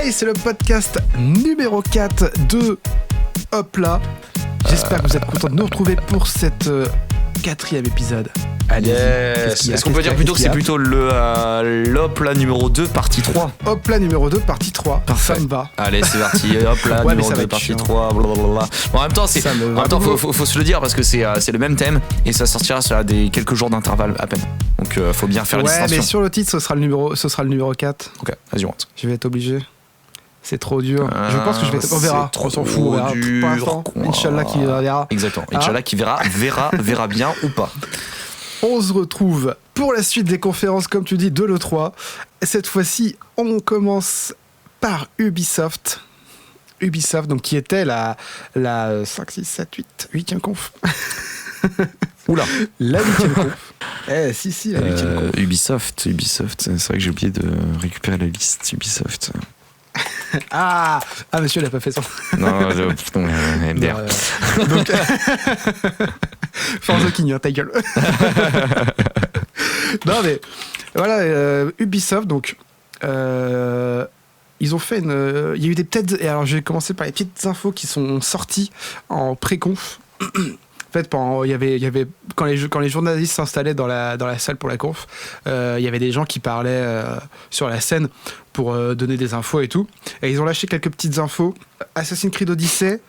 Hey, c'est le podcast numéro 4 de Hop là. J'espère que vous êtes contents de nous retrouver pour cette 4e épisode. Allez, yes. Est-ce qu'on peut dire plutôt que c'est plutôt le Hop là numéro 2 partie 3? Hop là numéro 2 partie 3. Parfait. Ça me va. Allez, c'est parti. Hop là Ouais, numéro 2 partie 3. Blablabla. Bon, en même temps, faut se le dire parce que c'est le même thème et ça sortira sur quelques jours d'intervalle à peine. Donc faut bien faire la distinction. Ouais, mais sur le titre, ce sera le numéro 4. Ok, vas-y, on rentre. Je vais être obligé. C'est trop dur. Je pense que je vais être... On verra. On s'en fout. On verra. Pour l'instant, Inch'Allah qui verra. Exactement. Inch'Allah qui verra bien ou pas. On se retrouve pour la suite des conférences, comme tu dis, de l'E3. Cette fois-ci, on commence par Ubisoft. Ubisoft, donc qui était la 5, 6, 7, 8e conf. Oula. La 8e conf. La 8e conf. Ubisoft, c'est vrai que j'ai oublié de récupérer la liste Ubisoft. Ah, monsieur, il a pas fait ça. Non, MDR. Donc, Force King, ta gueule. Non, mais voilà, Ubisoft, donc. Ils ont fait une. Il y a eu des petites. Et alors, je vais commencer par les petites infos qui sont sorties en pré-conf. En fait, il y avait quand les journalistes s'installaient dans la salle pour la conf, il y avait des gens qui parlaient sur la scène pour donner des infos et tout. Et ils ont lâché quelques petites infos. Assassin's Creed Odyssey,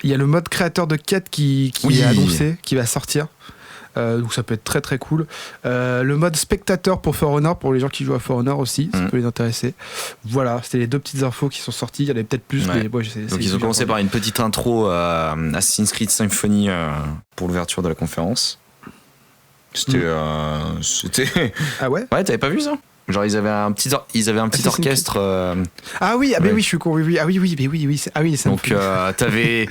il y a le mode créateur de quête qui est annoncé, qui va sortir. Donc ça peut être très très cool. Le mode spectateur pour For Honor, pour les gens qui jouent à For Honor aussi, ça peut les intéresser. Voilà, c'était les deux petites infos qui sont sorties. Il y en avait peut-être plus, mais bon, donc ils ont commencé par une petite intro à Assassin's Creed Symphony pour l'ouverture de la conférence. C'était. Ah ouais? Ouais, t'avais pas vu ça? Genre ils avaient un petit orchestre. Ah oui, oui, je suis con. Oui. Ah oui, c'est donc t'avais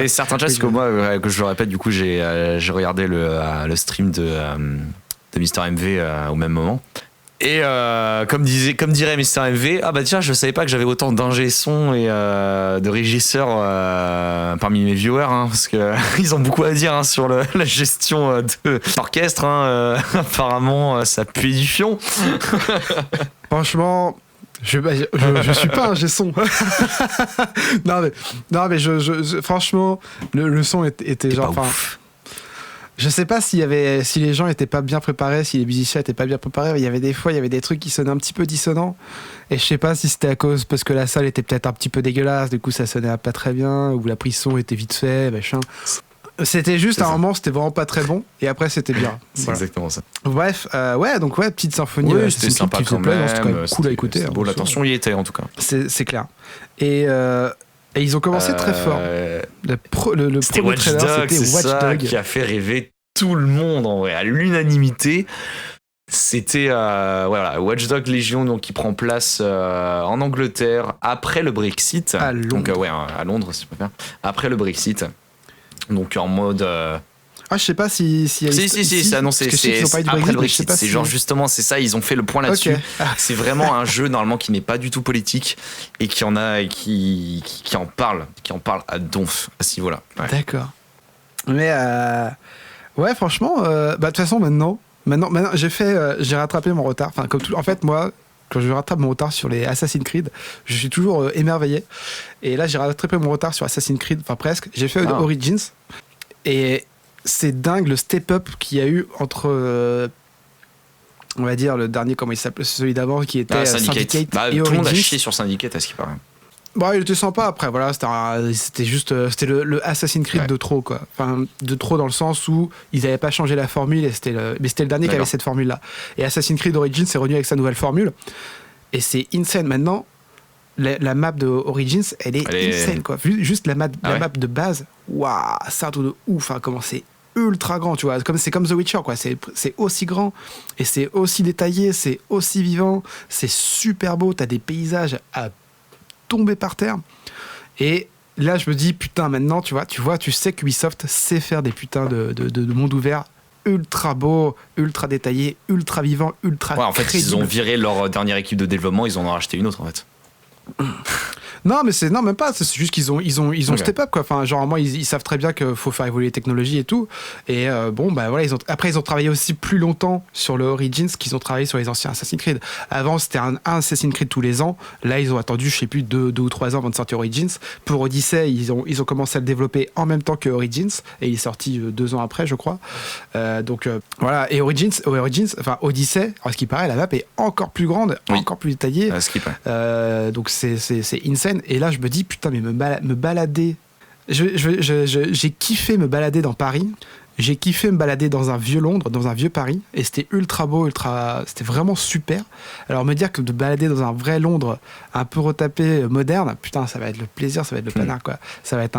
certains chats, parce que moi, que je le répète, du coup j'ai regardé le stream de Mister MV au même moment. Et comme dirait Mister MV, ah bah tiens, je savais pas que j'avais autant d'ingé son et de régisseurs parmi mes viewers, hein, parce que ils ont beaucoup à dire sur la gestion de l'orchestre. Apparemment, ça pue du fion. Franchement, je suis pas ingé son. non mais franchement, le son était genre. Je sais pas si les gens étaient pas bien préparés, si les musiciens étaient pas bien préparés. Il y avait des trucs qui sonnaient un petit peu dissonants. Et je sais pas si c'était parce que la salle était peut-être un petit peu dégueulasse, du coup ça sonnait pas très bien, ou la prise son était vite fait, machin. C'était juste à un moment, c'était vraiment pas très bon, et après c'était bien. C'est exactement ça. Bref, petite symphonie. Oui, c'était sympa quand même. C'était quand même cool à écouter. C'était beau, l'attention y était en tout cas. C'est clair. Et ils ont commencé très fort. Le premier trailer, c'était Watch Dogs, qui a fait rêver tout le monde en vrai, à l'unanimité. C'était Watch Dogs Legion, donc qui prend place en Angleterre après le Brexit. À Londres. Donc à Londres, si je préfère. Après le Brexit. Donc en mode. Ah, je sais pas si c'est annoncé. C'est après le Brexit. C'est genre justement, c'est ça. Ils ont fait le point là-dessus. Okay. C'est vraiment un jeu normalement qui n'est pas du tout politique et qui en parle à donf à ce niveau-là. Ouais. D'accord. Mais ouais, franchement, de toute façon maintenant, j'ai rattrapé mon retard. Enfin, comme tout. En fait, moi, quand je rattrape mon retard sur les Assassin's Creed, je suis toujours émerveillé. Et là, j'ai rattrapé mon retard sur Assassin's Creed, enfin presque. J'ai fait Origins et c'est dingue le step-up qu'il y a eu entre, on va dire, le dernier, comment il s'appelait, celui d'avant qui était Syndicate et Origins. Tout le monde a chié sur Syndicate, à ce qui paraît. Bon, il était sympa après, voilà, c'était le Assassin's Creed de trop, quoi. Enfin, de trop dans le sens où ils n'avaient pas changé la formule, mais c'était le dernier qui avait cette formule-là. Et Assassin's Creed Origins est revenu avec sa nouvelle formule, et c'est insane. Maintenant, la map de Origins, elle est insane, quoi. Juste la map de base, waouh, c'est un truc de ouf, hein, comment c'est ultra grand, tu vois, c'est comme The Witcher, quoi. C'est aussi grand et c'est aussi détaillé, c'est aussi vivant, c'est super beau, t'as des paysages à tomber par terre. Et là je me dis putain, maintenant tu sais qu'Ubisoft sait faire des putains de monde ouvert ultra beau, ultra détaillé, ultra vivant, ultra en fait crédible. ils ont viré leur dernière équipe de développement, ils en ont racheté une autre en fait. Non, mais non, même pas. C'est juste qu'ils ont step up, quoi. Enfin, genre, moi, ils savent très bien qu'il faut faire évoluer les technologies et tout. Et bon, bah voilà, après, ils ont travaillé aussi plus longtemps sur le Origins qu'ils ont travaillé sur les anciens Assassin's Creed. Avant, c'était un Assassin's Creed tous les ans. Là, ils ont attendu, je sais plus, 2 ou 3 ans avant de sortir Origins. Pour Odyssey, ils ont commencé à le développer en même temps que Origins. Et il est sorti 2 ans après, je crois. Donc, voilà. Et Origins, enfin, Odyssey, alors, ce qui paraît, la map est encore plus grande, encore plus détaillée. Donc, c'est insane. Et là, je me dis, putain, mais me balader. J'ai kiffé me balader dans Paris. J'ai kiffé me balader dans un vieux Londres, dans un vieux Paris. Et c'était ultra beau, c'était vraiment super. Alors, me dire que de balader dans un vrai Londres, un peu retapé, moderne, putain, ça va être le plaisir, ça va être le panard, quoi. Ça va être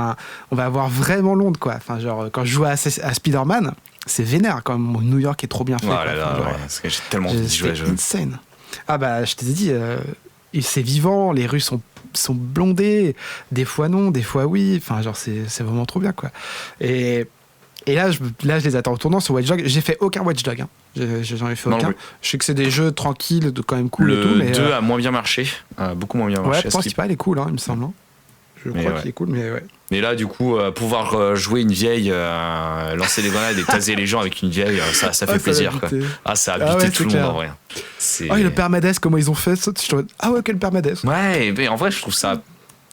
on va avoir vraiment Londres, quoi. Enfin, genre, quand je joue à Spider-Man, c'est vénère, quand même. New York est trop bien fait. Oh là là, parce que j'ai tellement envie de jouer à jeu. C'est insane. Ah bah, je t'ai dit, c'est vivant, les rues sont blondées, des fois non, des fois oui, enfin genre c'est vraiment trop bien, quoi. Et là je les attends au tournant sur Watch Dogs. J'ai fait aucun Watch Dogs, hein. J'en ai fait aucun. Je sais que c'est des jeux tranquilles, quand même cool et tout. Le 2 a moins bien marché, beaucoup moins bien marché. Ouais, le principal est cool, hein, il me semble, hein. Je crois qu'il est cool, mais ouais. Mais là, du coup, pouvoir jouer une vieille, lancer des grenades et taser les gens avec une vieille, ça fait plaisir, quoi. Ah, ça a buté tout le monde, en vrai. Et le permades, comment ils ont fait ça, ah ouais, quel permades. Ouais, mais en vrai, je trouve ça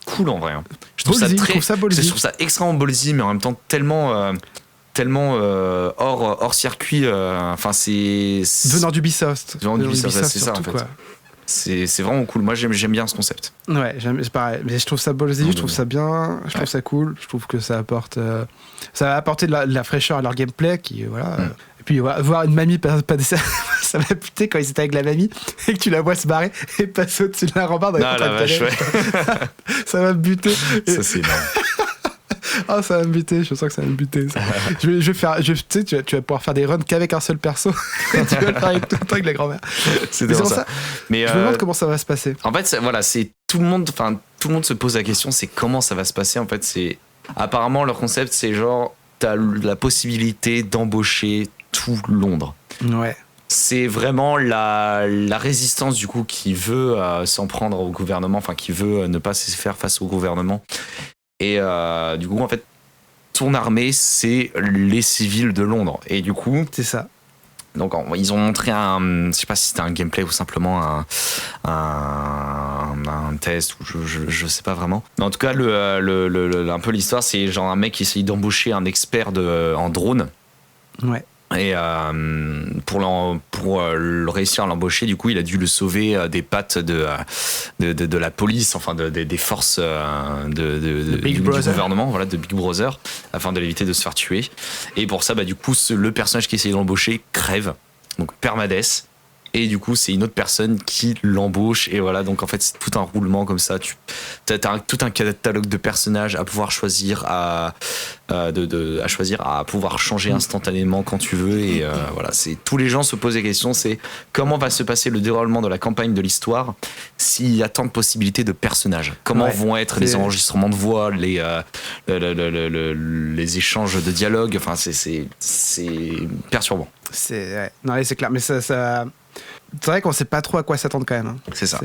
cool, en vrai. Je trouve ça ballsy. Je trouve ça extrêmement ballsy, mais en même temps tellement hors circuit. Enfin, c'est venant d'Ubisoft. C'est ça, en fait. Quoi. C'est vraiment cool. Moi, j'aime bien ce concept. Ouais, c'est pareil. Mais je trouve ça ballsy, je trouve ça bien, je trouve ça cool. Je trouve que ça apporte, ça va apporter de la fraîcheur à leur gameplay, qui voilà. Et puis voir une mamie pas ça m'a puté quand ils étaient avec la mamie et que tu la vois se barrer et passer au-dessus de la rambarde. Non, la vache, ouais. Ça m'a buté. Ça, c'est énorme. Ah, ça va me buter, je sens que ça va me buter. Je vais faire, tu sais, tu vas pouvoir faire des runs qu'avec un seul perso. Tu vas le faire tout le temps avec la grand-mère. C'est pour ça. Mais je me demande comment ça va se passer. En fait, voilà, c'est tout le monde se pose la question, c'est comment ça va se passer. En fait, apparemment leur concept, c'est genre t'as la possibilité d'embaucher tout Londres. Ouais. C'est vraiment la résistance du coup qui veut s'en prendre au gouvernement, enfin qui veut ne pas se faire face au gouvernement. Et du coup, en fait, ton armée, c'est les civils de Londres. Et du coup, c'est ça. Donc, ils ont montré je sais pas si c'était un gameplay ou simplement un test, ou je sais pas vraiment. Mais en tout cas, un peu l'histoire, c'est genre un mec qui essaye d'embaucher un expert en drone. Ouais. Et pour réussir à l'embaucher, du coup, il a dû le sauver des pattes de la police, enfin des forces du gouvernement, voilà, de Big Brother, afin de l'éviter de se faire tuer. Et pour ça, du coup, le personnage qui essaye d'embaucher crève, donc permades. Et du coup, c'est une autre personne qui l'embauche. Et voilà, donc en fait, c'est tout un roulement comme ça. Tu as tout un catalogue de personnages à pouvoir choisir, à pouvoir changer instantanément quand tu veux. Et voilà, tous les gens se posent des questions. C'est comment va se passer le déroulement de la campagne de l'histoire s'il y a tant de possibilités de personnages. Comment vont être les enregistrements de voix, les échanges de dialogue. Enfin, c'est perturbant. Non, c'est clair. Mais c'est vrai qu'on sait pas trop à quoi s'attendre quand même, hein. C'est ça.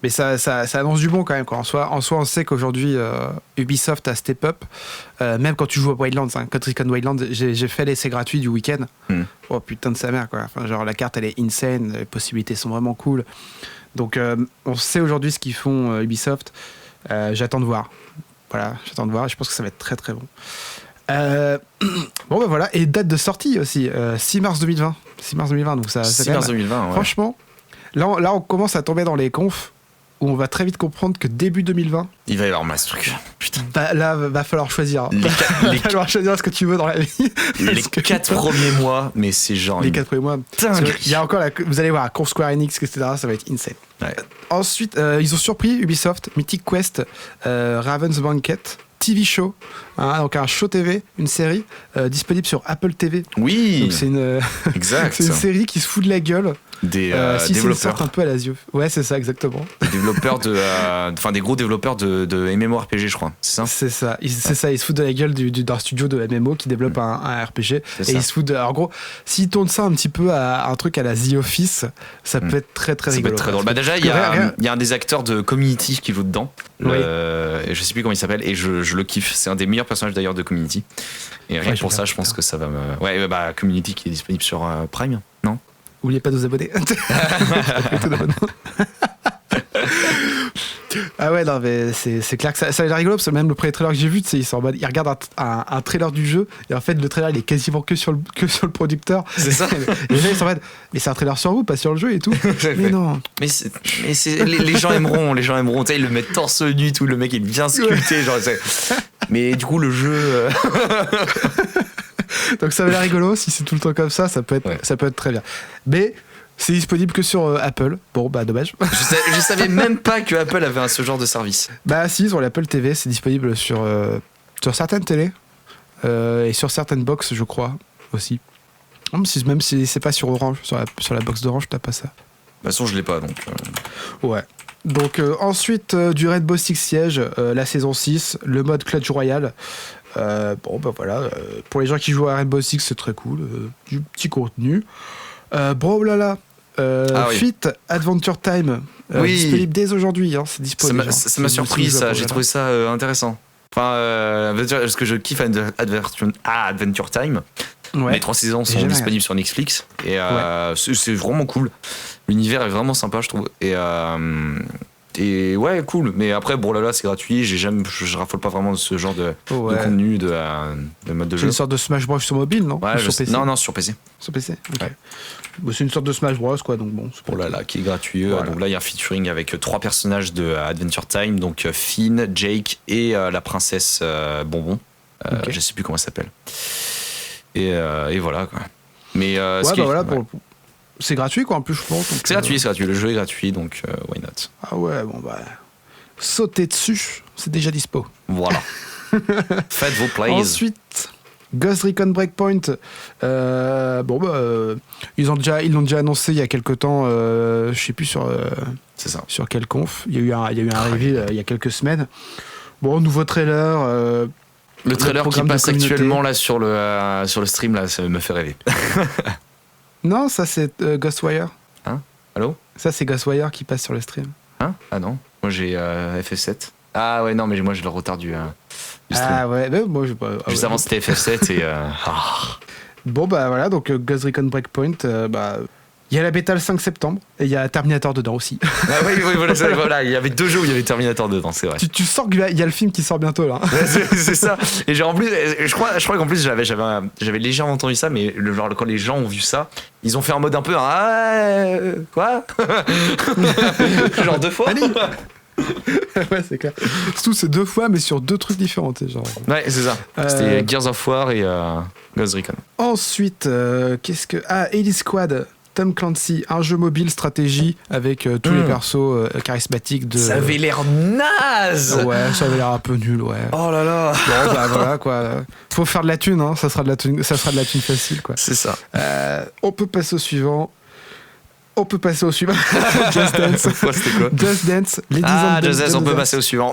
Mais ça annonce du bon quand même, quoi. En soi, on sait qu'aujourd'hui Ubisoft a step up. Même quand tu joues à Wildlands, hein, Ghost Recon Wildlands, j'ai fait l'essai gratuit du week-end. Oh putain de sa mère, quoi. Enfin, genre la carte elle est insane, les possibilités sont vraiment cool. Donc on sait aujourd'hui ce qu'ils font Ubisoft. J'attends de voir. Voilà, j'attends de voir. Je pense que ça va être très très bon. Bon voilà, et date de sortie aussi, 6 mars 2020. 6 mars 2020, donc ça 6 mars 2020, ouais. Franchement, là on commence à tomber dans les confs où on va très vite comprendre que début 2020, il va y avoir masse truc. Putain. Là, va falloir choisir. Va falloir choisir ce que tu veux dans la vie. Les 4 premiers mois, mais c'est genre. Les 4 premiers mois. Il y a encore vous allez voir, Cours Square Enix, etc. Ça va être insane. Ouais. Ensuite, ils ont surpris Ubisoft, Mythic Quest, Raven's Banquet. TV show, hein, donc un show TV, une série disponible sur Apple TV. Oui. Donc c'est une, exact. c'est une série qui se fout de la gueule des si c'est une sorte développeurs. un peu à l'asio. Ouais, c'est ça, exactement. Des développeurs des gros développeurs de MMORPG, je crois. C'est ça? C'est ça. Ils se foutent de la gueule d'un studio de MMO qui développe un RPG. C'est Et ça. ils se foutent de. En gros, s'ils tournent ça un petit peu à un truc à la The Office, ça peut être très très Ça peut rigolo. être très drôle. Bah déjà, il y a un des acteurs de Community qui joue dedans. Oui. Et je sais plus comment il s'appelle et je le kiffe. C'est un des meilleurs personnages d'ailleurs de Community. Et rien que pour ça, je pense que ça va me. Ouais, bah Community qui est disponible sur Prime, non? Oubliez pas de vous abonner. Ah ouais, non, mais c'est clair que ça a l'air rigolo parce que même le premier trailer que j'ai vu, ils regardent un trailer du jeu et en fait le trailer il est quasiment que sur le producteur. C'est ça. Et les gens ils sont en mode, mais c'est un trailer sur vous, pas sur le jeu et tout. Mais non. Mais les gens aimeront, tu sais, ils le mettent torse nu, tout, le mec il est bien sculpté, genre, mais du coup le jeu. Donc ça va l'air rigolo, si c'est tout le temps comme ça, ça peut être très bien. Mais c'est disponible que sur Apple. Bon, bah dommage. Je savais même pas que Apple avait ce genre de service. Bah si, sur l'Apple TV, c'est disponible sur certaines télés et sur certaines box, je crois, aussi. Même si c'est pas sur Orange, sur la box d'Orange, t'as pas ça. De toute façon, je l'ai pas, donc. Ouais. Donc ensuite, du Rainbow Six Siege, la saison 6, le mode Clash Royale. Bon, bah voilà. Pour les gens qui jouent à Rainbow Six, c'est très cool. Du petit contenu. Brawlhalla. Oui. Fit Adventure Time. Oui. Disponible dès aujourd'hui. Hein, c'est disponible. Ça m'a surpris, ça. J'ai trouvé ça intéressant. Enfin, parce que je kiffe Adventure Time. Ouais. Les 3 saisons sont disponibles sur Netflix. Et c'est vraiment cool. L'univers est vraiment sympa, je trouve. Et ouais, cool. Mais après, Brawlhalla, c'est gratuit. Je raffole pas vraiment de ce genre de contenu, de mode de jeu. C'est une sorte de Smash Bros sur mobile, non? Ouais, sur PC. Non, sur PC. Sur PC. Okay. Ouais. Bon, c'est une sorte de Smash Bros, quoi. Donc bon. Brawlhalla, qui est gratuit. Voilà. Donc là, il y a un featuring avec 3 personnages de Adventure Time. Donc Finn, Jake et la princesse Bonbon. Je sais plus comment elle s'appelle. Et voilà, quoi. Mais voilà. C'est gratuit, quoi, en plus, je pense. C'est gratuit. Le jeu est gratuit, donc why not? Ah ouais, bon, bah. Sautez dessus, c'est déjà dispo. Voilà. Faites vos plays. Ensuite, Ghost Recon Breakpoint. Ils l'ont déjà annoncé il y a quelques temps, je sais plus c'est ça. Sur quel conf. Il y a eu un reveal il y a quelques semaines. Bon, nouveau trailer. Le trailer qui passe actuellement là sur le stream, là, ça me fait rêver. Non, ça c'est Ghostwire. Hein? Allô? Ça c'est Ghostwire qui passe sur le stream. Hein? Ah non, moi j'ai FF7. Ah ouais, non, mais moi j'ai le retard du stream. Ah ouais, mais moi je Juste avant c'était FF7 et. Bon bah voilà, donc Ghost Recon Breakpoint, il y a la bêta le 5 septembre et il y a Terminator dedans aussi. Ah oui, voilà, il y avait 2 jeux où il y avait Terminator dedans, c'est vrai. Tu sens qu'il y a le film qui sort bientôt là. C'est ça. Et genre en plus, je crois qu'en plus j'avais légèrement entendu ça, mais quand les gens ont vu ça, ils ont fait un mode un peu quoi genre 2 fois. Allez. Ouais, c'est clair. Surtout c'est 2 fois, mais sur 2 trucs différents, genre. Ouais, c'est ça. C'était Gears of War et Ghost Recon. Ensuite, Elite Squad. Tom Clancy, un jeu mobile stratégie avec tous les persos charismatiques de. Ça avait l'air naze. Ouais, ça avait l'air un peu nul, ouais. Oh là là. Bon, bah voilà quoi. Faut faire de la thune, hein. Ça sera de la thune facile, quoi. C'est ça. On peut passer au suivant. Just Dance. C'était quoi? Just Dance. Les 10 ans de Just Dance, on peut passer au suivant.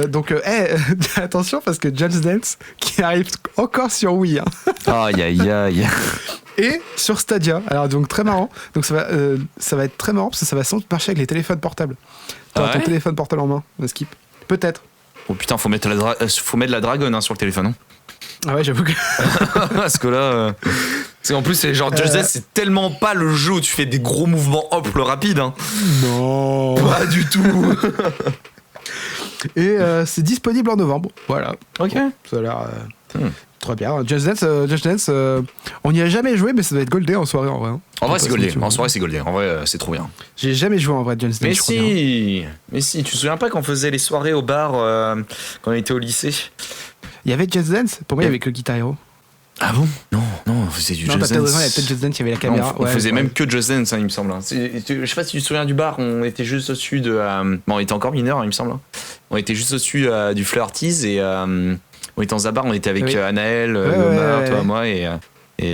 Donc, attention parce que Just Dance qui arrive encore sur Wii. Hein. Aïe aïe aïe. Et sur Stadia. Alors donc très marrant. Donc ça va être très marrant parce que ça va sans doute marcher avec les téléphones portables. T'as ton téléphone portable en main, Skip. Peut-être. Oh putain, faut mettre la dragonne sur le téléphone, non? Ah ouais, j'avoue que. Parce que là. C'est en plus, c'est genre Just Dance, c'est tellement pas le jeu où tu fais des gros mouvements hop rapides. Hein. Non. Pas du tout. Et c'est disponible en novembre. Voilà. Ok. Bon, ça a l'air très bien. Just Dance, on n'y a jamais joué, mais ça doit être goldé en soirée en vrai. Hein. En vrai, c'est goldé. En soirée, c'est goldé. En vrai, c'est trop bien. J'ai jamais joué en vrai Just Dance. Mais si, tu te souviens pas qu'on faisait les soirées au bar quand on était au lycée? Il y avait Just Dance. Pour moi, il y avait que Guitar Hero. Ah bon? Non, on faisait du Just Dance. Il y avait peut-être Just Dance, il y avait la caméra. Non, on faisait même que Just Dance, hein, il me semble. Je sais pas si tu te souviens du bar, on était juste au-dessus de. Bon, on était encore mineurs, il me semble. On était juste au-dessus du Flirties et on était dans un bar, on était avec Anaël, Lomar, toi, moi et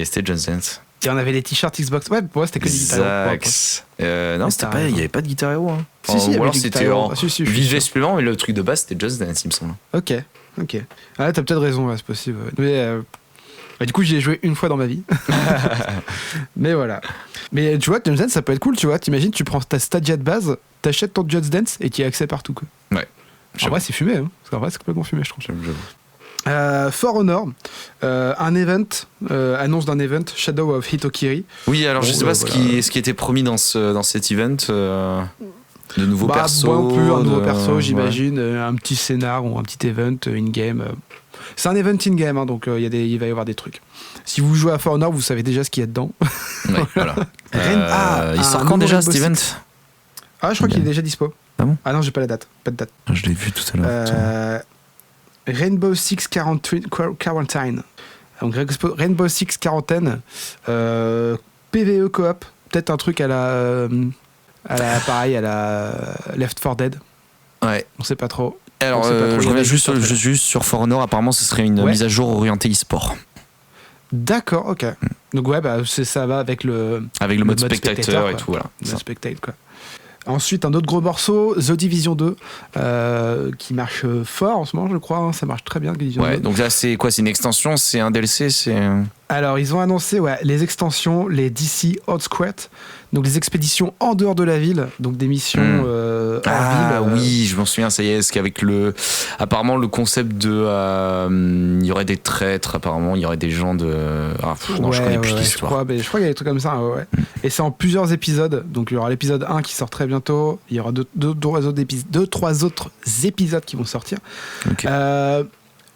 c'était Just Dance. Et on avait les t-shirts Xbox. Ouais, pour moi, c'était que du Guitar Hero. Exact. Non, c'était pas, il n'y avait pas de Guitar Hero. Hein. Si, ou alors c'était en si, visuel supplément, mais le truc de base, c'était Just Dance, il me semble. Ok. Ah, t'as peut-être raison, ouais, c'est possible. Mais du coup, j'y ai joué une fois dans ma vie. Mais voilà. Mais tu vois, Just Dance, ça peut être cool, tu vois. T'imagines, tu prends ta Stadia de base, t'achètes ton Just Dance et tu y as accès partout, quoi. Ouais. En vrai, c'est fumé, hein. Parce qu'en vrai, c'est complètement fumé, je trouve. J'avoue. For Honor, un event, annonce d'un event, Shadow of Hitokiri. Oui, alors je sais pas ce qui était promis dans cet event. De nouveaux persos. Un peu un nouveau perso, j'imagine. Un petit scénar ou un petit event in-game. C'est un event in-game, hein, donc il va y avoir des trucs. Si vous jouez à For Honor, vous savez déjà ce qu'il y a dedans. Ouais, voilà. Il sort quand déjà cet event? Ah, je crois qu'il est déjà dispo. Ah bon? Ah non, j'ai pas la date. Pas de date. Je l'ai vu tout à l'heure. Rainbow Six Quarantine. Donc Rainbow Six Quarantaine. PvE coop. Peut-être un truc à la Left 4 Dead. Ouais. On sait pas trop. Alors, je reviens juste sur For Honor. Apparemment, ce serait une mise à jour orientée e-sport. D'accord, ok. Donc ouais, ça va avec le mode spectateur et tout, voilà. Le spectateur, quoi. Ensuite, un autre gros morceau, The Division 2, qui marche fort en ce moment, je crois. Hein, ça marche très bien, The Division 2. Donc là, c'est quoi? C'est une extension? C'est un DLC? Alors, ils ont annoncé les extensions, les DC Outskirts, donc les expéditions en dehors de la ville, donc des missions en ville. Oui, je m'en souviens, ça y est, qu'avec apparemment le concept de... il y aurait des traîtres, apparemment, il y aurait des gens de... je connais plus l'histoire. Je crois qu'il y a des trucs comme ça, ouais. Et c'est en plusieurs épisodes, donc il y aura l'épisode 1 qui sort très bientôt, il y aura deux, trois autres épisodes qui vont sortir. Okay.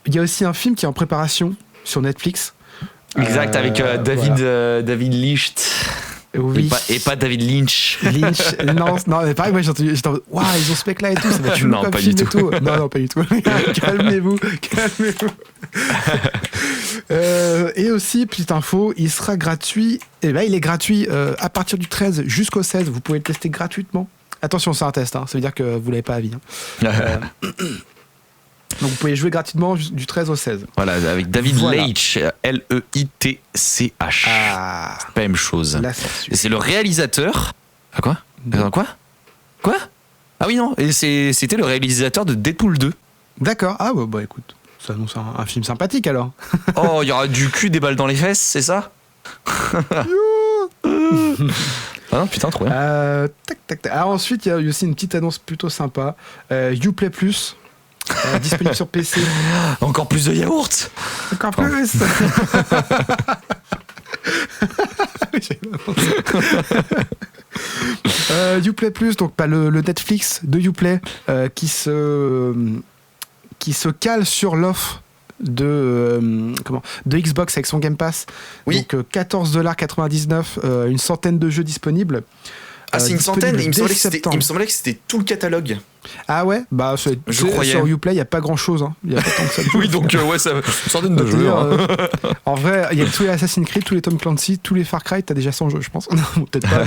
Il y a aussi un film qui est en préparation sur Netflix. Exact, avec David Licht. Oui. Et pas David Lynch. Non, mais pareil, moi j'ai entendu, waouh, ils ont ce mec là et tout, ça va être non, pas du tout. Non, pas du tout. Calmez-vous. Et aussi, petite info, il sera gratuit. Il est gratuit à partir du 13 jusqu'au 16. Vous pouvez le tester gratuitement. Attention, c'est un test, hein, ça veut dire que vous l'avez pas à vie. Hein. Donc vous pouvez jouer gratuitement du 13 au 16. Voilà, avec David Leitch, Leitch. Ah, pas la même chose. Et c'est le réalisateur. Ah quoi? Quoi? Ah oui, non. Et c'était le réalisateur de Deadpool 2. D'accord. Ah bah écoute, ça annonce un film sympathique alors. Oh, il y aura du cul, des balles dans les fesses, c'est ça? Ah non, putain, trop bien. Tac. Alors ensuite, il y a aussi une petite annonce plutôt sympa. Uplay Plus. Disponible sur PC. Encore plus de yaourt. Encore plus. Uplay Plus, donc pas le Netflix de Uplay, qui se cale sur l'offre de Xbox avec son Game Pass. Oui. Donc $14,99, une centaine de jeux disponibles. Ah, c'est une centaine. Il me semblait que c'était tout le catalogue. Ah ouais, bah je croyais. Sur Uplay, il n'y a pas grand chose. Il n'y a pas tant que ça. Oui, donc ça une centaine de jeux. En vrai, il y a tous les Assassin's Creed, tous les Tom Clancy, tous les Far Cry, t'as déjà 100 jeux, je pense. Non, peut-être pas.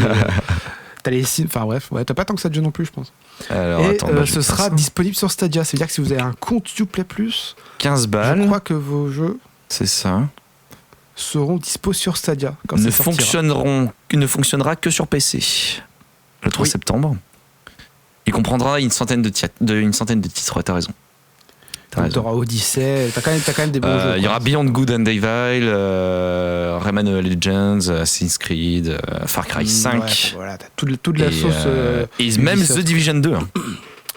T'as les Sims, enfin bref, t'as pas tant que ça de jeux non plus, je pense. Alors, ce sera disponible sur Stadia. Ça veut dire que si vous avez un compte Uplay Plus, 15 balles. Je crois que vos jeux. C'est ça. Seront dispo sur Stadia. Quand ne fonctionnera que sur PC. Le 3 septembre. Il comprendra une centaine de titres, ouais, t'as raison. T'auras Odyssey, t'as quand même des bons jeux. Il y aura Beyond Good and Evil, Rayman Legends, Assassin's Creed, Far Cry 5. Ouais, voilà, t'as toute la sauce. Et même The Division 2. Hein.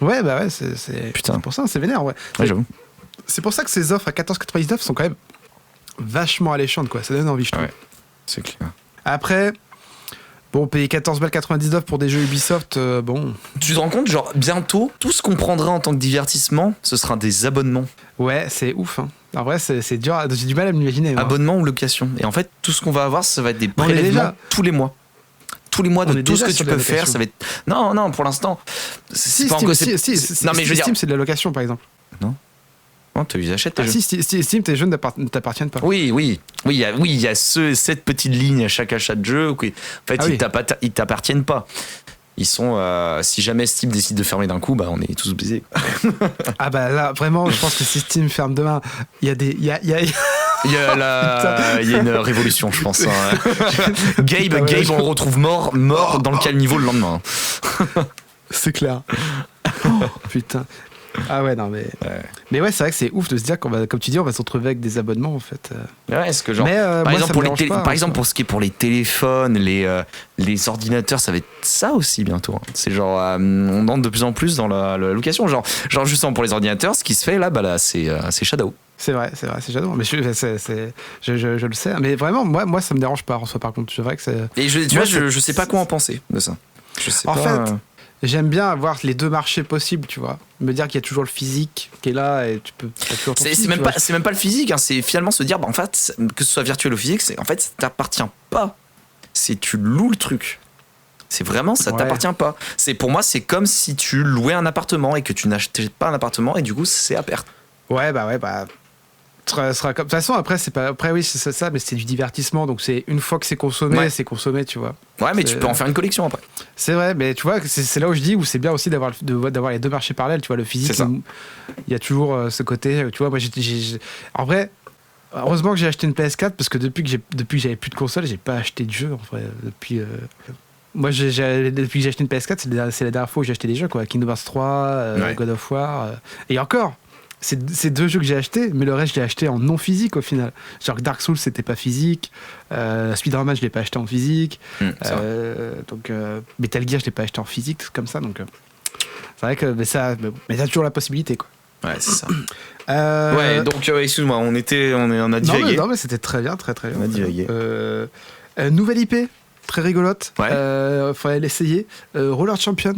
Ouais, bah ouais, c'est pour ça, c'est vénère, ouais. J'avoue. C'est pour ça que ces offres à 14,99 sont quand même vachement alléchantes, quoi. Ça donne envie, je trouve. Ouais, c'est clair. Après. Bon, payer 14,99 pour des jeux Ubisoft, bon... Tu te rends compte, genre, bientôt, tout ce qu'on prendra en tant que divertissement, ce sera des abonnements. Ouais, c'est ouf. Hein. En vrai, c'est dur, j'ai du mal à m'imaginer. Abonnement ou location. Et en fait, tout ce qu'on va avoir, ça va être des prélèvements tous les mois. Tous les mois de tout ce que tu peux faire, ça va être... Non, pour l'instant... Si, non, mais je veux dire... Steam, c'est de la location, par exemple. Non. Non, tu les achètes tes jeux. Si, Steam, tes jeux ne t'appartiennent pas. Oui, il y a cette petite ligne à chaque achat de jeu. En fait, ils t'appartiennent pas. ils sont. Si jamais Steam décide de fermer d'un coup, bah on est tous baisés. Ah bah là, vraiment, je pense que si Steam ferme demain, il y a des. Il y a une révolution, je pense. Gabe, on le retrouve mort dans le caniveau le lendemain. C'est clair. Oh, putain. Ah ouais, non, mais. Ouais. Mais ouais, c'est vrai que c'est ouf de se dire qu'on va, comme tu dis, on va se retrouver avec des abonnements en fait. Ouais, est-ce que genre. Mais, par exemple, pour ce qui est pour les téléphones, les ordinateurs, ça va être ça aussi bientôt. Hein. C'est genre. On entre de plus en plus dans la location. Genre justement pour les ordinateurs, ce qui se fait là, c'est Shadow. C'est vrai, c'est Shadow. Mais je le sais. Mais vraiment, moi, ça me dérange pas en soi, par contre. C'est vrai que c'est. Et je sais pas quoi en penser de ça. Je sais en pas. fait. J'aime bien avoir les deux marchés possibles, tu vois. Me dire qu'il y a toujours le physique qui est là et tu peux. C'est même pas le physique, hein, c'est finalement se dire, en fait, que ce soit virtuel ou physique, en fait, ça t'appartient pas. Tu loues le truc. C'est vraiment, ça t'appartient pas. Pour moi, c'est comme si tu louais un appartement et que tu n'achetais pas un appartement et du coup, c'est à perte. Ouais. Sera comme... De toute façon, après, oui, c'est ça, mais c'est du divertissement. Donc, c'est une fois que c'est consommé, tu vois. Ouais, mais tu peux en faire une collection après. C'est vrai, mais tu vois, c'est là où je dis où c'est bien aussi d'avoir les deux marchés parallèles. Tu vois, le physique, il y a toujours ce côté. Tu vois, moi, en vrai, heureusement que j'ai acheté une PS4 parce que depuis que j'avais plus de console, j'ai pas acheté de jeux. En vrai, moi, depuis que j'ai acheté une PS4, c'est la dernière fois où j'ai acheté des jeux, quoi. Kingdom Hearts 3, God of War, et encore. C'est deux jeux que j'ai achetés, mais le reste, je l'ai acheté en non physique au final. Genre Dark Souls, c'était pas physique. Spider-Man, je l'ai pas acheté en physique. Donc, Metal Gear, je l'ai pas acheté en physique, comme ça. Donc, c'est vrai que mais t'as toujours la possibilité, quoi. Ouais, c'est ça. Ouais, donc, excuse-moi, on a divagué. Non, mais c'était très bien, très bien. On a divagué. Nouvelle IP, très rigolote. Ouais. Faudrait l'essayer. Roller Champions.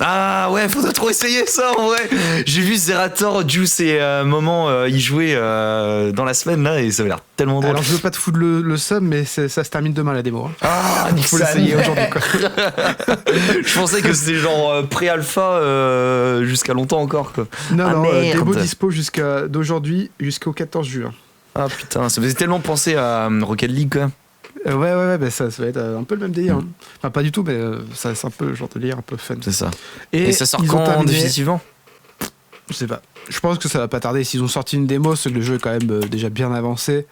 Ah ouais, faudrait trop essayer ça en vrai. J'ai vu Zerator, Juice et Moment y jouer dans la semaine là et ça avait l'air tellement drôle. Alors je veux pas te foutre le seum, mais ça se termine demain la démo. Hein. Ah, il faut l'essayer aujourd'hui quoi. Je pensais que c'était genre pré-alpha jusqu'à longtemps encore quoi. Non, démo dispo d'aujourd'hui jusqu'au 14 juin. Ah putain, ça faisait tellement penser à Rocket League quoi. Ouais, bah ça va être un peu le même délire. Hein. Enfin, pas du tout, mais c'est un peu le genre de délire un peu fun. C'est ça. Et ça sort quand définitivement ? Je sais pas. Je pense que ça va pas tarder. S'ils ont sorti une démo, c'est que le jeu est quand même déjà bien avancé.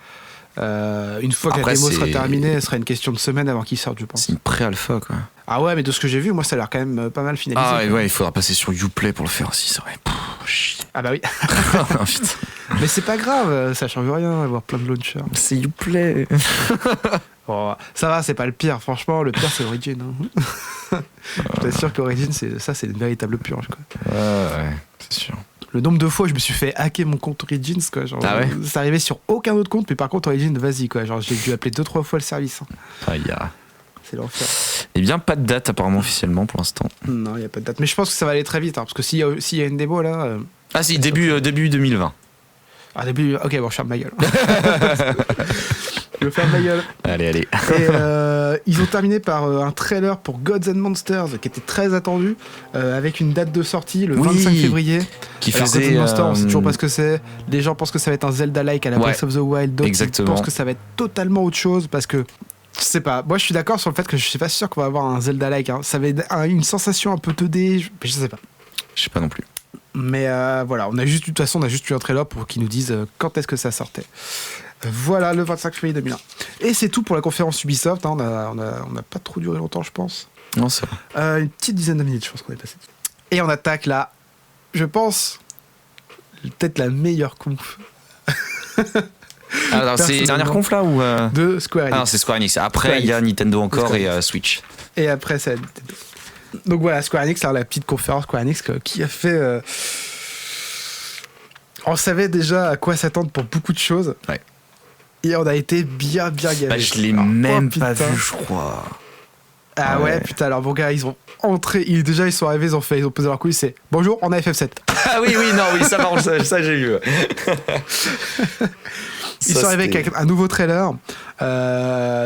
Une fois que la démo sera terminée, ce sera une question de semaine avant qu'il sorte, je pense. C'est une pré-alpha, quoi. Ah ouais, mais de ce que j'ai vu, moi, ça a l'air quand même pas mal finalisé. Ah ouais, il faudra passer sur Uplay pour le faire aussi, c'est vrai. Ah bah oui. Mais c'est pas grave, ça change rien, avoir plein de launchers. C'est Uplay. Bon, ça va, c'est pas le pire. Franchement, le pire, c'est Origin. Hein. Je t'assure qu'Origin, c'est une véritable purge, quoi. Ouais, c'est sûr. Le nombre de fois où je me suis fait hacker mon compte Origins, quoi. Genre, c'est arrivé sur aucun autre compte, mais par contre, Origin, vas-y, quoi. Genre, j'ai dû appeler 2-3 fois le service. Hein. C'est l'enfer. Eh bien, pas de date apparemment officiellement pour l'instant. Non, il n'y a pas de date. Mais je pense que ça va aller très vite, hein, parce que s'il y a une démo là. Ah si, début 2020. Ah, début. Ok, bon, je ferme ma gueule. Je ferme ma gueule. Allez. Et ils ont terminé par un trailer pour Gods and Monsters qui était très attendu, avec une date de sortie le 25 février. Qui Alors, faisait. Gods and Monsters, on sait toujours pas ce que c'est. Les gens pensent que ça va être un Zelda-like à la Breath of the Wild. D'autres pensent que ça va être totalement autre chose parce que. Je sais pas, moi je suis d'accord sur le fait que je suis pas sûr qu'on va avoir un Zelda-like. Hein. Ça va être une sensation un peu 2D, je sais pas. Je sais pas non plus. Mais voilà, de toute façon, on a juste eu un trailer pour qu'ils nous disent quand est-ce que ça sortait. Voilà, le 25 février 2001. Et c'est tout pour la conférence Ubisoft. Hein. On a pas trop duré longtemps, je pense. Non, c'est vrai. Une petite dizaine de minutes, je pense qu'on est passé. Et on attaque là, je pense, peut-être la meilleure conf. Alors, c'est la dernière conf là ou de Square Enix. Ah non, c'est Square Enix. Après, il y a Nintendo encore et Switch. Et après, c'est Nintendo. Donc voilà, Square Enix, alors la petite conférence Square Enix qui a fait. On savait déjà à quoi s'attendre pour beaucoup de choses. Ouais. Et on a été bien gavé. Bah, je l'ai même pas vu, je crois. Ah ouais, putain, alors bon gars, ils ont entré, ils sont arrivés, ils ont posé leur couille, c'est bonjour, on a FF7. Ah oui, ça marche, ça j'ai vu. Ils sont arrivés avec un nouveau trailer.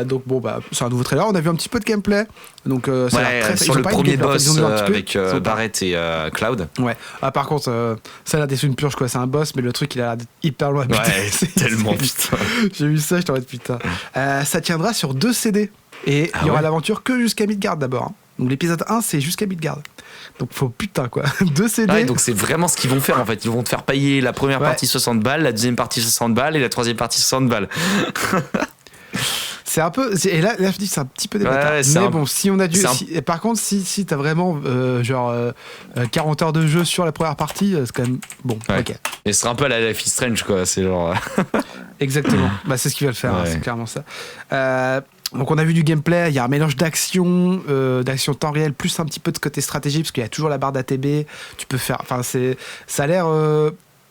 Donc bon bah c'est un nouveau trailer. On a vu un petit peu de gameplay. Donc ça a l'air très sur le premier boss avec Barrett et Cloud. Ouais. Ah, par contre ça a l'air d'être une purge quoi. C'est un boss mais le truc il a l'air d'être hyper loin. Ouais, c'est tellement putain. J'ai vu ça, je t'en mode putain. Ça tiendra sur 2 CD et il y aura l'aventure que jusqu'à Midgard d'abord. Hein. Donc l'épisode 1, c'est jusqu'à Midgard. Donc faut putain quoi. 2 CD. Ouais, donc c'est vraiment ce qu'ils vont faire en fait. Ils vont te faire payer la première partie 60 balles, la deuxième partie 60 balles et la troisième partie 60 balles. C'est un peu. Et là, je dis c'est un petit peu débattable. Mais bon, si on a dû. Par contre, si t'as vraiment 40 heures de jeu sur la première partie, c'est quand même. Bon, ok. Et ce sera un peu à la Life is Strange quoi. C'est genre. Exactement. Bah, c'est ce qu'ils veulent faire, c'est clairement ça. Donc on a vu du gameplay, il y a un mélange d'action temps réel, plus un petit peu de côté stratégie, parce qu'il y a toujours la barre d'ATB, tu peux faire... Enfin, ça a l'air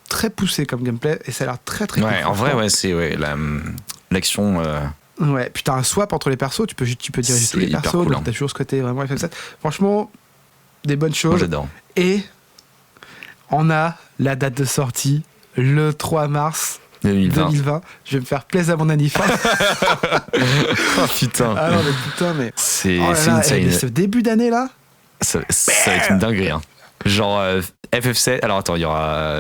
très poussé comme gameplay, et ça a l'air très très cool. En vrai, c'est l'action... Ouais, puis t'as un swap entre les persos, tu peux diriger tous les persos, cool, donc t'as toujours ce côté vraiment FF7. Franchement, des bonnes choses. Moi, j'adore. Et on a la date de sortie, le 3 mars 2020. Je vais me faire plaisir à mon anniversaire. Oh putain. Ah non, mais putain, mais. C'est insane. Ce début d'année là. Ça va être une dinguerie. Hein. Genre FF7. Alors attends, il y aura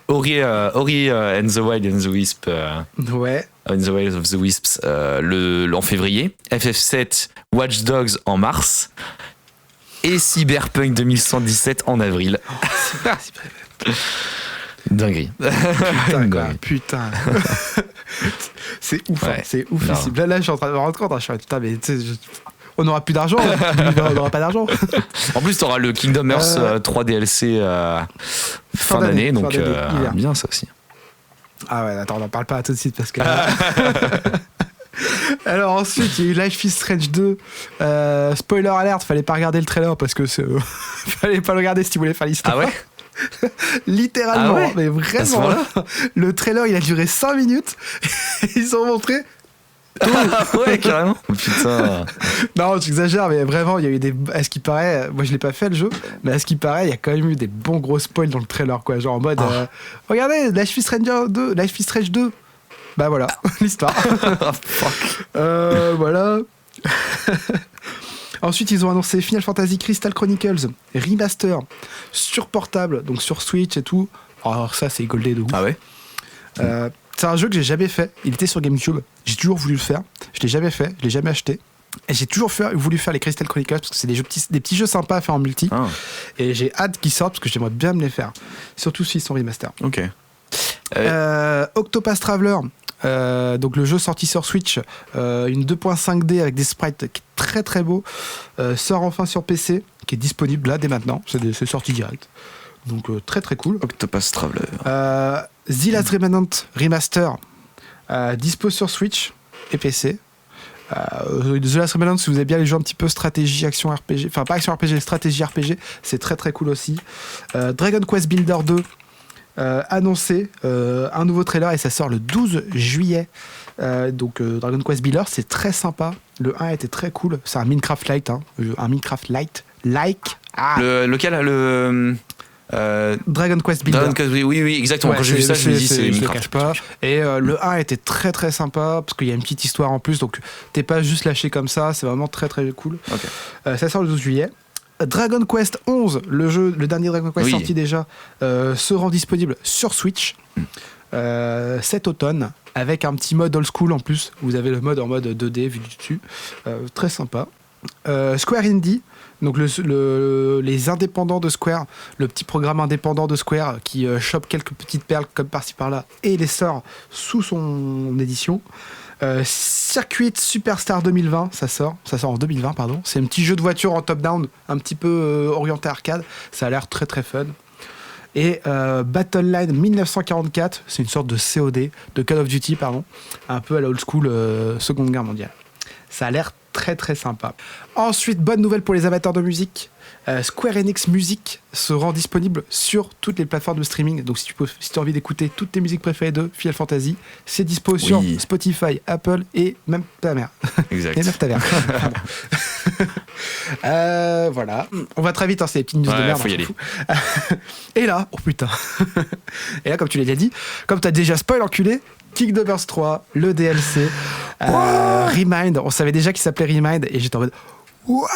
Ori and the Wild and the Wisp. Ouais. In the Wild of the Wisps en février. FF7 Watch Dogs en mars. Et Cyberpunk 2117 en avril. Dinguerie. Putain. C'est ouf, c'est oufissime. Là, je suis en train de me rendre compte. Je suis putain, mais on n'aura plus d'argent. On n'aura pas d'argent. En plus, tu auras le Kingdom Hearts 3 DLC fin d'année. Donc, bien ça aussi. Ah ouais, attends, on n'en parle pas tout de suite parce que. Alors ensuite, il y a eu Life is Strange 2. Spoiler alert, fallait pas regarder le trailer parce que fallait pas le regarder si tu voulais faire l'histoire. Ah ouais. Littéralement, mais vraiment. Le trailer, il a duré 5 minutes. Ils ont montré. Ouais, carrément. Putain. Non, tu exagères, mais vraiment, il y a eu des. À ce qui paraît, moi je l'ai pas fait le jeu, mais à ce qui paraît, il y a quand même eu des bons gros spoils dans le trailer, quoi. Genre en mode, regardez, Life is Strange 2. Bah voilà, l'histoire. Voilà. Ensuite, ils ont annoncé Final Fantasy Crystal Chronicles Remaster sur portable, donc sur Switch et tout. Alors ça, c'est goldé de ouf. Ah ouais. C'est un jeu que j'ai jamais fait. Il était sur GameCube. J'ai toujours voulu le faire. Je l'ai jamais fait. Je l'ai jamais acheté. Et j'ai toujours voulu faire les Crystal Chronicles parce que c'est des petits jeux sympas à faire en multi. Et j'ai hâte qu'ils sortent parce que j'aimerais bien me les faire. Surtout s'ils sont remaster. Ok. Octopath Traveler. Donc le jeu sorti sur Switch, une 2.5D avec des sprites qui est très très beau, sort enfin sur PC, qui est disponible là dès maintenant, c'est sorti direct, donc très très cool. Octopath Traveler. The Last Remnant Remaster, dispo sur Switch et PC. The Last Remnant, si vous avez bien les jeux un petit peu stratégie, action RPG, enfin pas action RPG, stratégie RPG, c'est très très cool aussi. Dragon Quest Builder 2. Annoncé un nouveau trailer et ça sort le 12 juillet. Donc Dragon Quest Builder, c'est très sympa. Le 1 était très cool. C'est un Minecraft Lite, un Minecraft Lite like. Lequel Dragon Quest Builder. Oui, exactement. Quand j'ai vu ça, je me dis c'est Minecraft. Je le cache pas. Et le 1 était très très sympa parce qu'il y a une petite histoire en plus, donc t'es pas juste lâché comme ça. C'est vraiment très très cool. Ça sort le 12 juillet. Dragon Quest 11, le dernier Dragon Quest sorti déjà, se rend disponible sur Switch cet automne, avec un petit mode old school en plus. Vous avez le mode en mode 2D vu du dessus, très sympa. Square Indie, donc les indépendants de Square, le petit programme indépendant de Square qui chope quelques petites perles comme par-ci par-là et les sort sous son édition. Circuit Superstar 2020, ça sort en 2020, pardon. C'est un petit jeu de voiture en top-down, un petit peu orienté arcade. Ça a l'air très très fun. Et Battle Line 1944, c'est une sorte de COD, de Call of Duty, pardon, un peu à la old school Seconde Guerre mondiale. Ça a l'air très très sympa. Ensuite, bonne nouvelle pour les amateurs de musique. Square Enix Music se rend disponible sur toutes les plateformes de streaming. Donc si tu as envie d'écouter toutes tes musiques préférées de Final Fantasy, c'est dispo sur Spotify, Apple et même ta mère. Exact. Et même ta mère. Voilà. On va très vite, c'est des petites news de merde. Faut y aller. Et là, oh putain. Et là, comme tu l'as déjà dit, comme tu as déjà spoil enculé, Kingdom Hearts 3, le DLC, Remind. On savait déjà qu'il s'appelait Remind et j'étais en mode Wouah.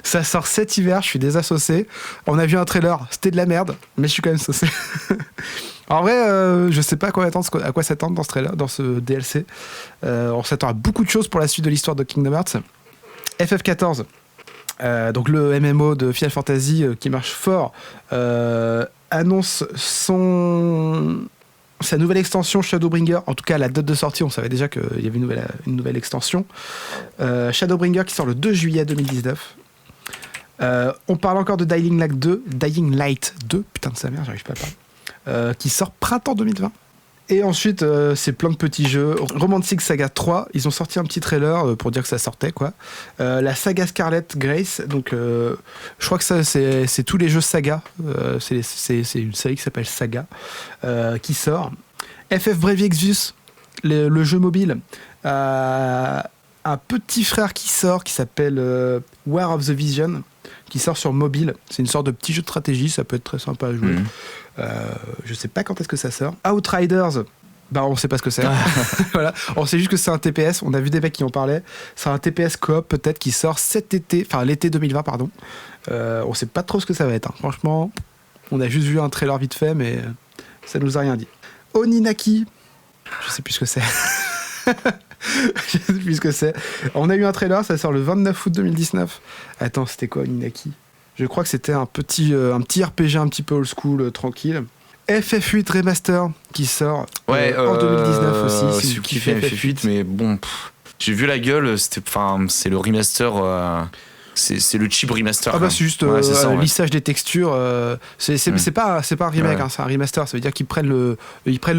Ça sort cet hiver, je suis désassocié. On a vu un trailer, c'était de la merde, mais je suis quand même saucé. En vrai, je sais pas à quoi s'attendre dans ce trailer, dans ce DLC. On s'attend à beaucoup de choses pour la suite de l'histoire de Kingdom Hearts. FF14, donc le MMO de Final Fantasy qui marche fort, annonce sa nouvelle extension Shadowbringer. En tout cas, à la date de sortie, on savait déjà qu'il y avait une nouvelle extension. Shadowbringer qui sort le 2 juillet 2019. On parle encore de Dying Light 2, putain de sa mère, j'arrive pas à parler, qui sort printemps 2020. Et ensuite, c'est plein de petits jeux. Romantic Saga 3, ils ont sorti un petit trailer pour dire que ça sortait, quoi. La saga Scarlet Grace, donc je crois que ça, c'est tous les jeux saga. C'est une série qui s'appelle Saga, qui sort. FF Brave Exvius, le jeu mobile. Un petit frère qui sort, qui s'appelle War of the Vision, qui sort sur mobile. C'est une sorte de petit jeu de stratégie, ça peut être très sympa à jouer. Je sais pas quand est-ce que ça sort. Outriders, bah on sait pas ce que c'est. Voilà. On sait juste que c'est un TPS, on a vu des mecs qui en parlaient. C'est un TPS coop peut-être qui sort l'été 2020 pardon. On sait pas trop ce que ça va être, hein. Franchement, on a juste vu un trailer vite fait mais ça nous a rien dit. Oninaki, je sais plus ce que c'est. Je sais plus ce que c'est. On a eu un trailer, ça sort le 29 août 2019. Attends, c'était quoi Oninaki ? Je crois que c'était un petit RPG un petit peu old school, tranquille. FF8 Remaster qui sort en 2019 aussi. C'est qui fait FF8, mais bon, j'ai vu la gueule, c'est le remaster, c'est le cheap remaster. Ah bah c'est juste le lissage des textures. C'est pas un remake, hein, c'est un remaster. Ça veut dire qu'ils prennent le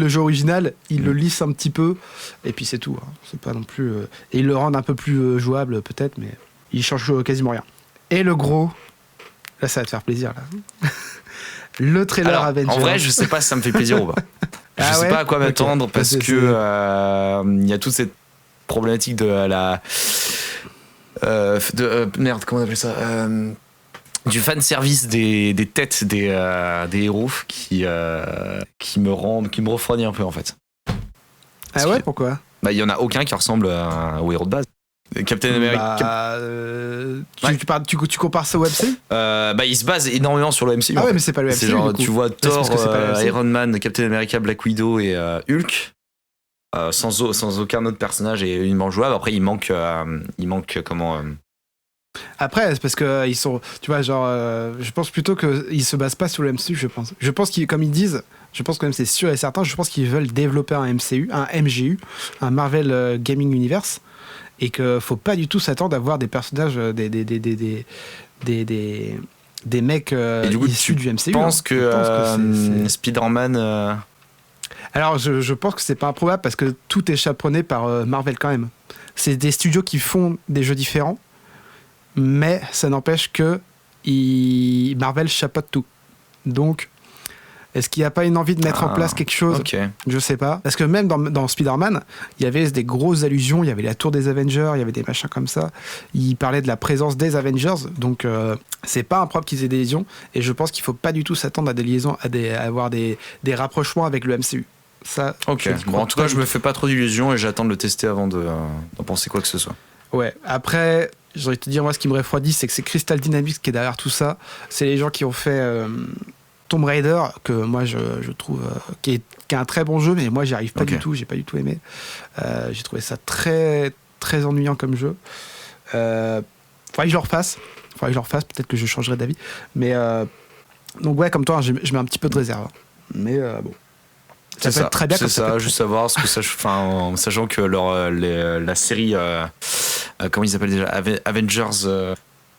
jeu original, ils le lissent un petit peu, et puis c'est tout. Hein. C'est pas non plus. Et ils le rendent un peu plus jouable peut-être, mais ils changent quasiment rien. Et le gros. Là, ça va te faire plaisir, là. Le trailer Avengers. En vrai, je sais pas si ça me fait plaisir ou pas. Je sais pas à quoi m'attendre parce que il y a toute cette problématique de la... merde, comment on appelle ça du fan service des têtes des héros qui me refroidit un peu, en fait. Pourquoi ? Bah, il y en a aucun qui ressemble au héros de base. Captain America. Tu compares ça au MCU ? Il se base énormément sur le MCU. Ah ouais, mais c'est pas le MCU. C'est genre, tu vois Thor, Iron Man, Captain America, Black Widow et Hulk, sans aucun autre personnage et uniquement jouable. Après, il manque comment. Après, c'est parce que ils sont, tu vois, genre, je pense plutôt qu'ils se basent pas sur le MCU. Je pense qu'ils, comme ils disent, je pense quand même c'est sûr et certain. Je pense qu'ils veulent développer un MCU, un MGU, un Marvel Gaming Universe. Et qu'il faut pas du tout s'attendre à voir des personnages, des mecs issus du MCU. Je pense que Spider-Man... Alors, je pense que c'est pas improbable parce que tout est chaperonné par Marvel quand même. C'est des studios qui font des jeux différents, mais ça n'empêche que Marvel chapeaute tout. Donc... Est-ce qu'il n'y a pas une envie de mettre en place quelque chose ? Je sais pas. Parce que même dans Spider-Man, il y avait des grosses allusions. Il y avait la tour des Avengers, il y avait des machins comme ça. Il parlait de la présence des Avengers. Donc, c'est pas impropre qu'ils aient des liaisons. Et je pense qu'il faut pas du tout s'attendre à des liaisons, à avoir des rapprochements avec le MCU. Ça, ok. Bon, en tout cas, je me fais pas trop d'illusions et j'attends de le tester avant d'en penser quoi que ce soit. Ouais. Après, j'ai envie de te dire, moi, ce qui me refroidit, c'est que c'est Crystal Dynamics qui est derrière tout ça. C'est les gens qui ont fait... Tomb Raider, que moi je trouve qui est un très bon jeu, mais moi j'y arrive pas du tout, j'ai pas du tout aimé. J'ai trouvé ça très très ennuyant comme jeu. Faudrait que je le refasse, peut-être que je changerai d'avis. Mais donc ouais, comme toi, je mets un petit peu de réserve. Mais bon. Ça peut être très bien comme ça. C'est ça, juste savoir ce que ça. Enfin, sachant que la série, comment ils s'appellent déjà, Avengers.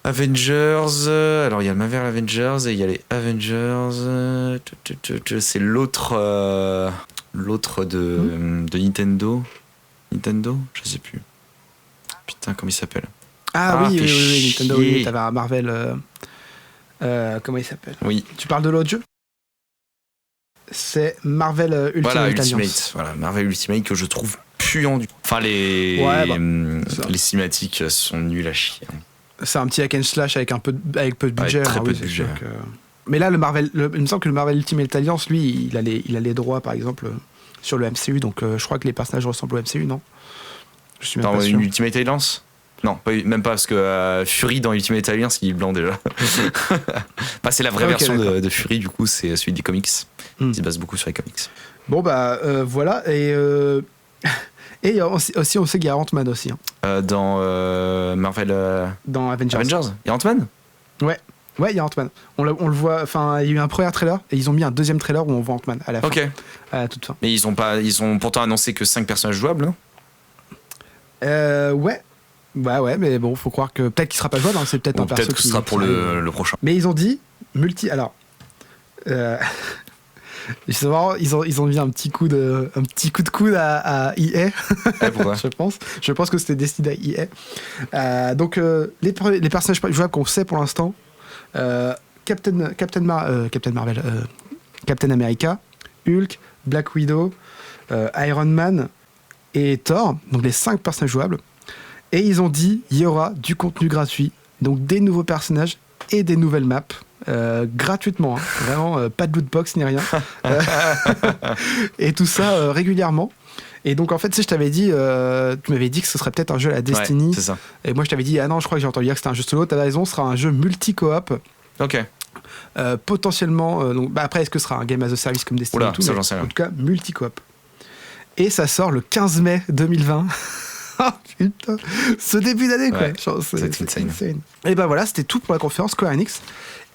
Alors il y a le Marvel Avengers et il y a les Avengers. C'est l'autre de Nintendo. Je sais plus. Putain, comment il s'appelle ? Oui, Nintendo. Oui, t'avais un Marvel. Comment il s'appelle ? Oui. Tu parles de l'autre jeu ? C'est Marvel Ultimate Alliance. Voilà, Marvel Ultimate que je trouve puant du. Enfin les cinématiques sont nulles à chier. C'est un petit hack and slash avec peu de budget. Très peu de budget. Mais là, il me semble que le Marvel Ultimate Alliance, lui, il a les droits, par exemple, sur le MCU. Donc, je crois que les personnages ressemblent au MCU, non ? Je suis même pas sûr. Une Ultimate Alliance ? Non, même pas, parce que Fury dans Ultimate Alliance, il est blanc déjà. C'est la vraie version de Fury, du coup, c'est celui des comics. Il se base beaucoup sur les comics. Bon, voilà. Et aussi, on sait qu'il y a Ant-Man aussi. Hein. Dans Marvel. Dans Avengers. Il y a Ant-Man ? Ouais, il y a Ant-Man. On le voit. Enfin, il y a eu un premier trailer et ils ont mis un deuxième trailer où on voit Ant-Man à la fin. Ok. À la toute fin. Mais ils ont pourtant annoncé que 5 personnages jouables, non ? Ouais. Bah ouais, mais bon, faut croire que peut-être qu'il sera pas jouable. Hein, c'est peut-être un perso peut-être que ce sera pour le prochain. Mais ils ont dit Alors. C'est marrant, ils ont mis un petit coup de coude à EA. Pourquoi ? Je pense que c'était destiné à EA. Donc les personnages jouables qu'on sait pour l'instant, Captain America, Hulk, Black Widow, Iron Man et Thor, donc les 5 personnages jouables. Et ils ont dit il y aura du contenu gratuit, donc des nouveaux personnages et des nouvelles maps. Gratuitement, hein. Vraiment pas de lootbox ni rien. Et tout ça régulièrement. Et donc en fait, je t'avais dit, tu m'avais dit que ce serait peut-être un jeu à la Destiny. Ouais, c'est ça. Et moi je t'avais dit, ah non, je crois que j'ai entendu dire que c'était un jeu solo. T'as raison, ce sera un jeu multi-coop. Ok. Potentiellement, donc, après, est-ce que ce sera un game as a service comme Destiny et tout, ça, j'en sais rien. En tout cas, multi-coop. Et ça sort le 15 mai 2020. Ah putain, ce début d'année quoi. C'est insane. Et ben voilà, c'était tout pour la conférence Square Enix.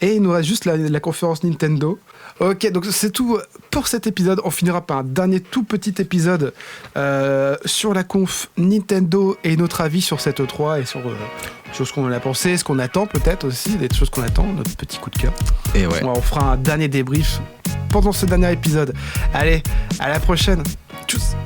Et il nous reste juste la conférence Nintendo. Ok, donc c'est tout pour cet épisode. On finira par un dernier tout petit épisode sur la conf Nintendo et notre avis sur cette E3 et sur ce qu'on en a pensé, ce qu'on attend peut-être aussi, des choses qu'on attend, notre petit coup de cœur. Et ouais. On fera un dernier débrief pendant ce dernier épisode. Allez, à la prochaine. Tchuss.